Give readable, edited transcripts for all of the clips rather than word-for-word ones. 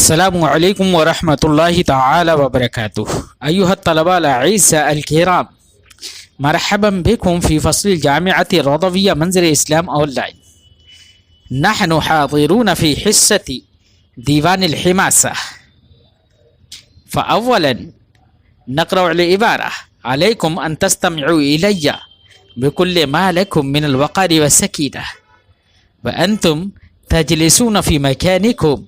السلام علیکم ورحمۃ اللہ تعالی وبرکاتہ أيها الطلبة الأعزاء الكرام، مرحبا بكم في فصل الجامعة الرضوية منزل الإسلام أونلاين. نحن حاضرون في حصة ديوان الحماسة. فأولا نقرأ العبارة: عليكم أن تستمعوا إلي بكل ما لكم من الوقار والسكينة وأنتم تجلسون في مكانكم،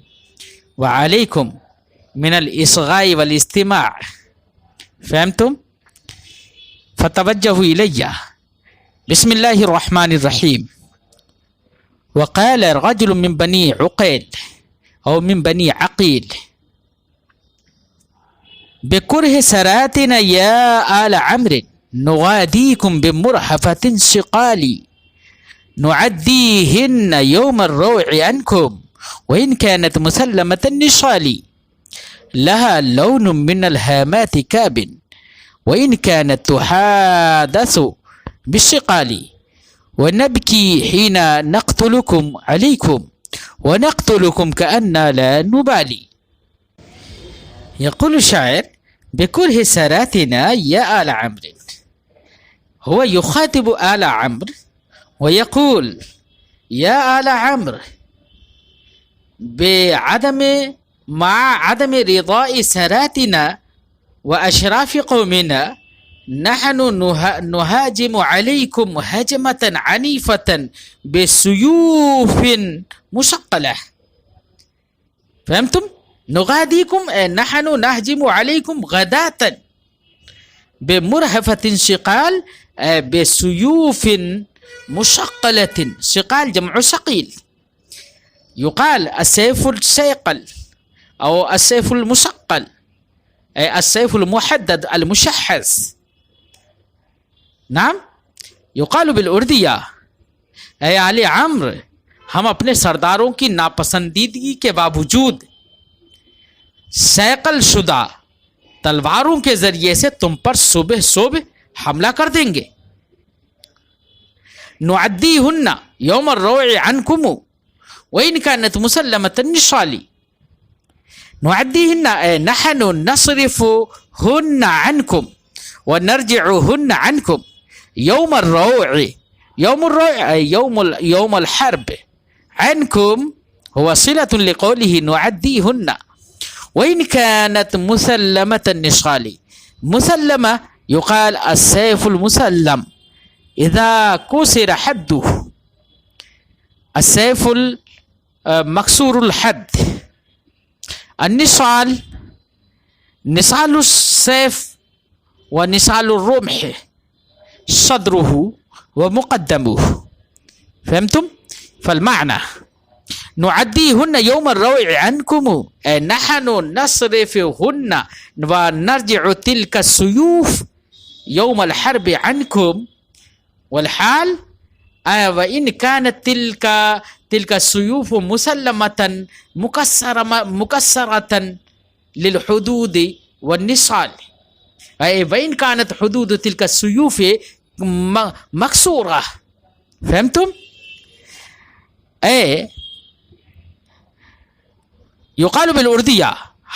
وعليكم من الإصغاء والاستماع. فهمتم؟ فتوجهوا إلي. بسم الله الرحمن الرحيم. وقال رجل من بني عقيل أو من بني عقيل: بكره سراتنا يا آل عمرو نغاديكم بمرحفة شقال نعديهن يوم الروع عنكم وإن كانت مسلمة النصال لها لون من الهامات كاب وإن كانت تحادث بالشقال ونبكي حين نقتلكم عليكم ونقتلكم كأننا لا نبالي. يقول الشاعر: بكره سراتنا يا آل عمرو. هو يخاطب آل عمرو ويقول: يا آل عمرو، مع عدم رضاء سراتنا وأشراف قومنا نحن نهاجم عليكم هجمة عنيفة بسيوف مشقلة. فهمتم؟ نغاديكم نحن نهجم عليكم غداة بمرهفة شقال بسيوف مشقلة. شقال جمع شقيل، يقال السيف الشيقل أو السيف المشقل، السيف المحدد المشحذ. نعم، يقال بالأردية: اے آل عمرو، ہم اپنے سرداروں کی ناپسندیدگی کے باوجود سیقل شدہ تلواروں کے ذریعے سے تم پر صبح صبح حملہ کر دیں گے. نعدیہن یوم الروع عنکم وإن كانت مسلمة النصال. نعديهن نحن نصرفهن عنكم ونرجعهن عنكم يوم الروع. يوم الروع يوم الحرب. عنكم هو صلة لقوله نعديهن وإن كانت مسلمة النصال. مسلمة يقال السيف المسلم إذا كسر حده، السيف مكسور الحد. النصال نصال السيف ونصال الرمح صدره ومقدمه. فهمتم؟ فالمعنى: نعديهن يوم الروع عنكم نحن نصرفهن ونرجع تلك السيوف يوم الحرب عنكم، والحال وإن كانت تلك السيوف مسلمة مكسرة للحدود والنصال، وإن كانت حدود تلك السيوف مكسورة. فهمتم؟ يقال بالأردية: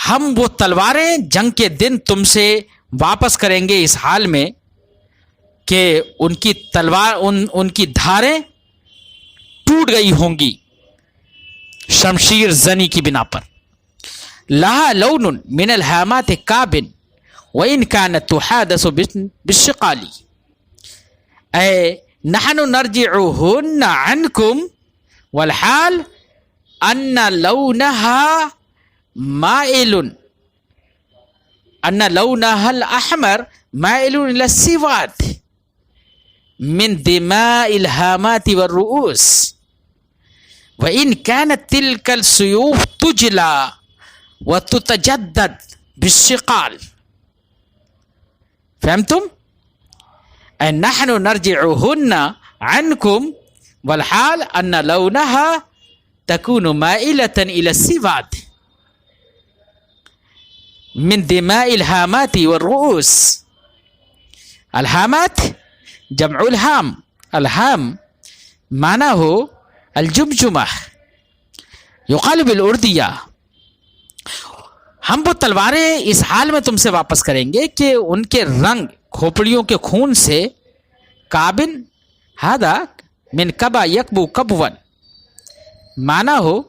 ہم وہ تلواریں جنگ کے دن تم سے واپس کریں گے اس حال میں کہ ان کی تلوار ان کی دھاریں ٹوٹ گئی ہوں گی شمشیر زنی کی بنا پر. لہا لون من الہامات کاب وإن كانت تحادث بالشقال. نحن نرجعهن عنكم والحال أن لونها مائل، أن لونها الأحمر مائل إلى السواد من دماء الهامات والرؤوس، وإن كانت تلك السيوف تجلى وتتجدد بالشقال. فهمتم؟ نحن نرجعهن عنكم والحال أن لونها تكون مائلة إلى السواد من دماء الهامات والرؤوس. الهامات جمع الهام. الهام معناه الجمجمة. يقال بالأردية: ہم وہ تلواریں اس حال میں تم سے واپس کریں گے کہ ان کے رنگ کھوپڑیوں کے خون سے کابن ہادا من کبا یکبو کبون مانا ہو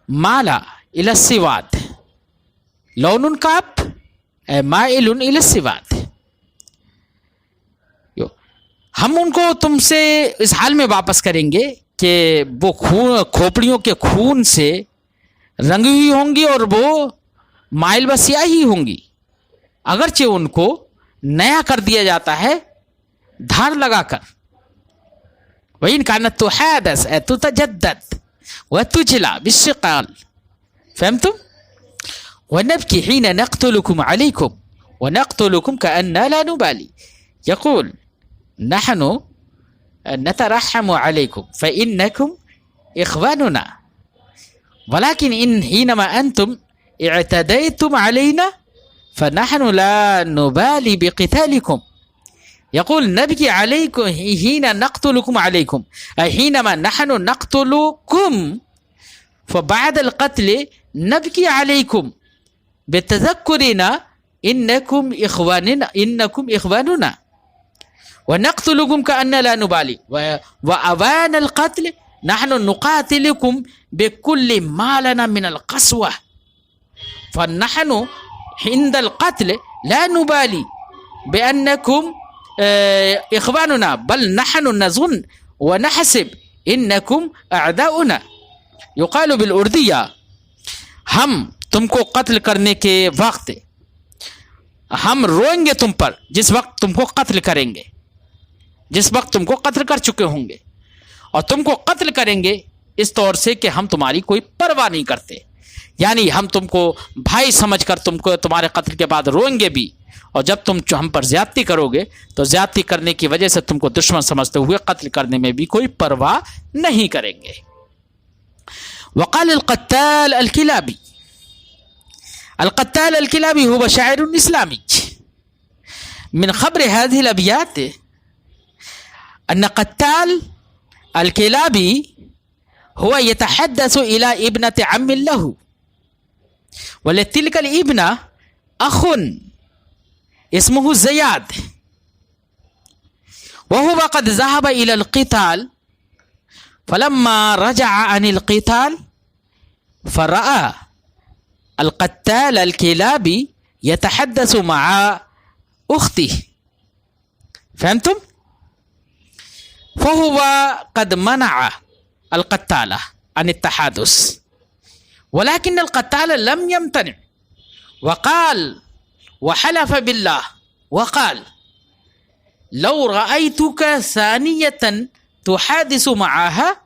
مالا الی السواد لون کاب مائل الی السواد. ہم ان کو تم سے اس حال میں واپس کریں گے کہ وہ کھوپڑیوں کے خون سے رنگی ہوئی ہوں گی اور وہ مائل و سیاہی ہوں گی، اگرچہ ان کو نیا کر دیا جاتا ہے دھار لگا کر. وَإِنْ كَانَتْ تُحَادَثْ تُتَجَدَّدْ وَتُجْلَى بِالشِّقَالِ. فهمتم؟ وَنَبْكِي حِينَ نَقْتُلُكُمْ عَلَيْكُمْ وَنَقْتُلُكُمْ كَأَنَّا لَا نُبَالِي. يقول نحن نترحم عليكم فإنكم إخواننا ولكن إن حينما أنتم اعتديتم علينا فنحن لا نبالي بقتالكم. يقول نبكي عليكم حين نقتلكم عليكم أي حينما نحن نقتلكم فبعد القتل نبكي عليكم بتذكرنا إنكم إخواننا ونقتلكم كأن لا نبالي وأوان القتل نحن نقاتلكم بكل ما لنا من القسوة فنحن عند القتل لا نبالي بأنكم إخواننا بل نحن نظن ونحسب إنكم أعداؤنا. يقال بالأردية ہم تم کو قتل کرنے کے وقت ہم روئیں گے تم پر جس وقت تم کو قتل کریں گے، جس وقت تم کو قتل کر چکے ہوں گے، اور تم کو قتل کریں گے اس طور سے کہ ہم تمہاری کوئی پرواہ نہیں کرتے، یعنی ہم تم کو بھائی سمجھ کر تم کو تمہارے قتل کے بعد روئیں گے بھی، اور جب تم ہم پر زیادتی کرو گے تو زیادتی کرنے کی وجہ سے تم کو دشمن سمجھتے ہوئے قتل کرنے میں بھی کوئی پرواہ نہیں کریں گے. وقال القتال الكلابي. القتال الكلابي هو شاعر إسلامي. من خبر هذه الأبيات أن قتال الكلابي هو يتحدث إلى ابنة عم له، ولتلك الابنة أخ اسمه زياد، وهو قد ذهب إلى القتال، فلما رجع عن القتال فرأى القتال الكلابي يتحدث مع أخته. فهمتم؟ فهو قد منع القتال عن التحادث، ولكن القتال لم يمتنع وقال وحلف بالله وقال لو رأيتك ثانية تحادث معها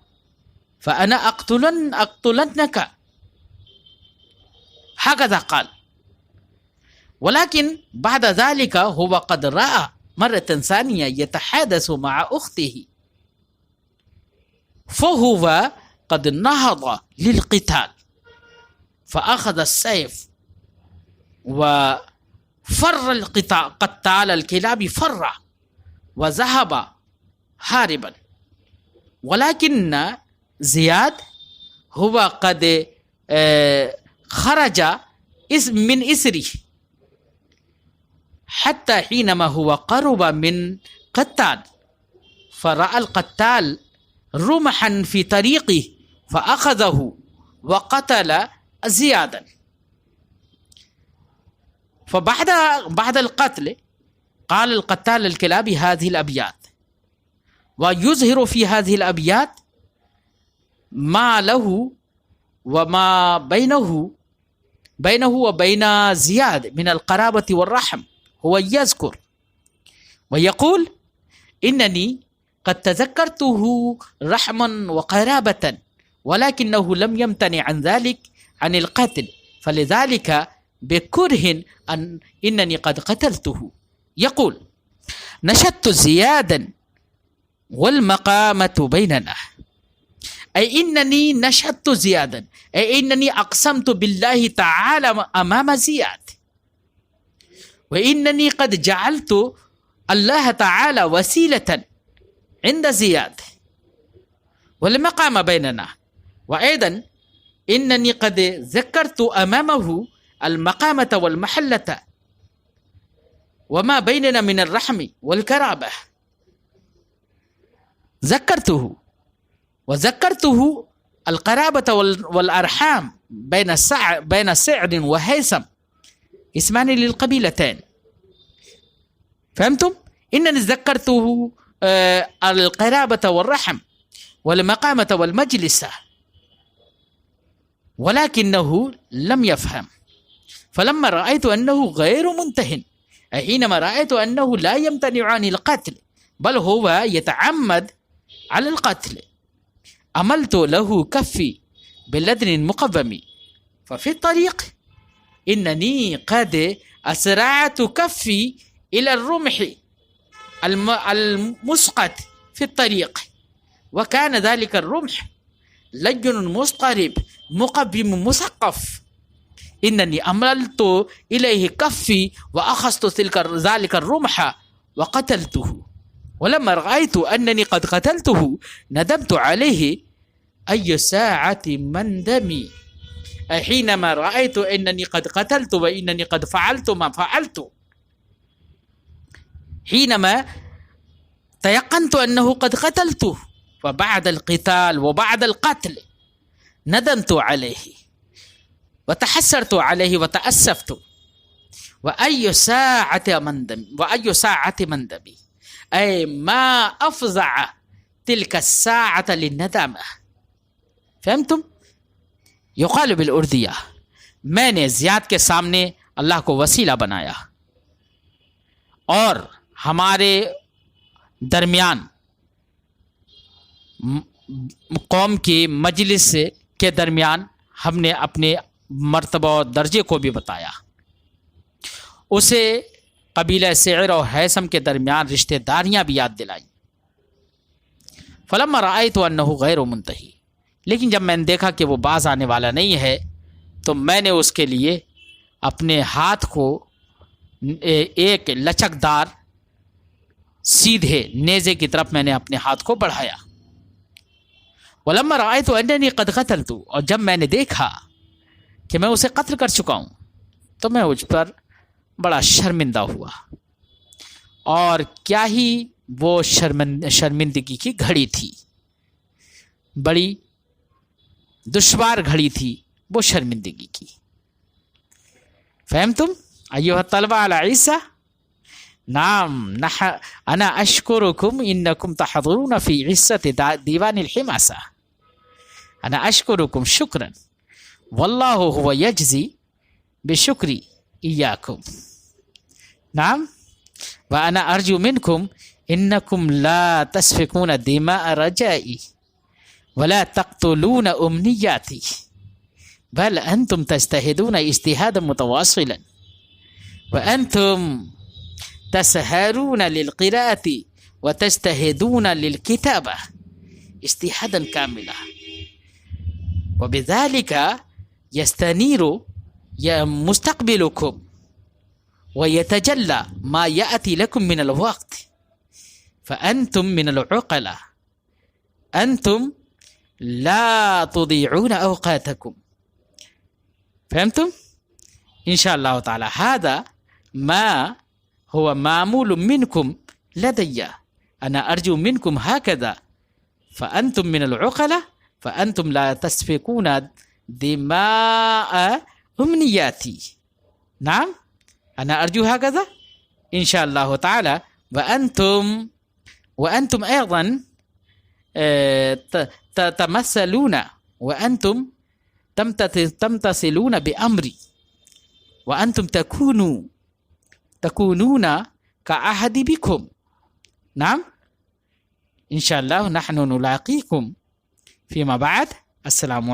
فأنا أقتلنك. هكذا قال. ولكن بعد ذلك هو قد رأى مرة ثانية يتحادث مع أخته، فهو قد نهض للقتال فأخذ السيف وفر القتال الكلابي، فر وذهب هاربا، ولكن زياد هو قد خرج من إسره حتى حينما هو قرب من قتال فرأى القتال رمحا في طريقه فأخذه وقتل زيادا. فبعد القتل قال القتال الكلابي هذه الأبيات، ويظهر في هذه الأبيات ما له وما بينه وبين زياد من القرابة والرحم. هو يذكر ويقول إنني قد تذكرته رحما وقرابة ولكنه لم يمتنع عن ذلك عن القتل، فلذلك بكره إنني قد قتلته. يقول نشدت زيادا والمقامة بيننا، أي إنني نشدت زيادا، أي إنني أقسمت بالله تعالى أمام زياد، وإنني قد جعلت الله تعالى وسيلة عند زياد والمقام بيننا. وأيضا إنني قد ذكرت أمامه المقامة والمحلة وما بيننا من الرحم والقرابة. ذكرته وذكرته القرابة والأرحام بين سعد وهيثم، اسمان للقبيلتين. فهمتم؟ إنني ذكرته القرابة والرحم والمقامة والمجلس، ولكنه لم يفهم. فلما رأيت أنه غير منتهٍ، حينما رأيت أنه لا يمتنع عن القتل بل هو يتعمد على القتل، أملت له كفي باللدن مقبم، ففي الطريق إنني قد أسرعت كفي إلى الرمح المسقط في الطريق، وكان ذلك الرمح لجن مضطرب مقبم مثقف. إنني أملت إليه كفي وأخذت ذلك الرمح وقتلته، ولما رأيت أنني قد قتلته ندمت عليه أي ساعة مندمي. حينما رأيت أنني قد قتلت وإنني قد فعلت ما فعلت، حينما تيقنت أنه قد قتلته، وبعد القتال وبعد القتل ندمت عليه وتحسرت عليه وتأسفت. وأي ساعة مندمي، أي ما أفزع تلك الساعة للندامة. فهمتم؟ یقال بالاردیہ، میں نے زیاد کے سامنے اللہ کو وسیلہ بنایا اور ہمارے درمیان قوم کی مجلس کے درمیان ہم نے اپنے مرتبہ و درجے کو بھی بتایا، اسے قبیلہ سعر اور ہیثم کے درمیان رشتہ داریاں بھی یاد دلائیں۔ فلما رأیت انہ غیر منتہی، لیکن جب میں نے دیکھا کہ وہ باز آنے والا نہیں ہے تو میں نے اس کے لیے اپنے ہاتھ کو ایک لچکدار سیدھے نیزے کی طرف میں نے اپنے ہاتھ کو بڑھایا۔ ولما رأیت اننی قد قتلت، اور جب میں نے دیکھا کہ میں اسے قتل کر چکا ہوں تو میں اس پر بڑا شرمندہ ہوا، اور کیا ہی وہ شرمندگی کی گھڑی تھی، بڑی دشوار گھڑی تھی وہ شرمندگی کی۔ فهمتم ایها الطلبة على عیسیٰ؟ نعم، انا اشکرکم انکم تحضرون فی عصة دیوان الحماسة، انا اشکرکم شکرا واللہ هو یجزی بشکری ایاکم۔ نعم، وانا ارجو منکم انکم لا تسفکون دماء رجائی ولا تقتلون امنیاتی بل انتم تجتهدون اجتهادا متواصلا وانتم تسهرون للقراءة وتجتهدون للكتابة اجتهادا كاملا، وبذلك يستنير مستقبلكم ويتجلى ما يأتي لكم من الوقت، فأنتم من العقلاء، أنتم لا تضيعون أوقاتكم۔ فهمتم؟ إن شاء الله تعالى هذا ما هو معمول منكم لدي، أنا أرجو منكم هكذا، فأنتم من العقلاء، فأنتم لا تسفكون دماء أمنياتي۔ نعم، أنا أرجو هكذا إن شاء الله تعالى، وأنتم أيضا تتمثلون، وأنتم تمتثلون بأمري، وأنتم تكونون كعهدي بكم۔ نعم، إن شاء الله نحن نلاقيكم فيما بعد. السلام عليكم.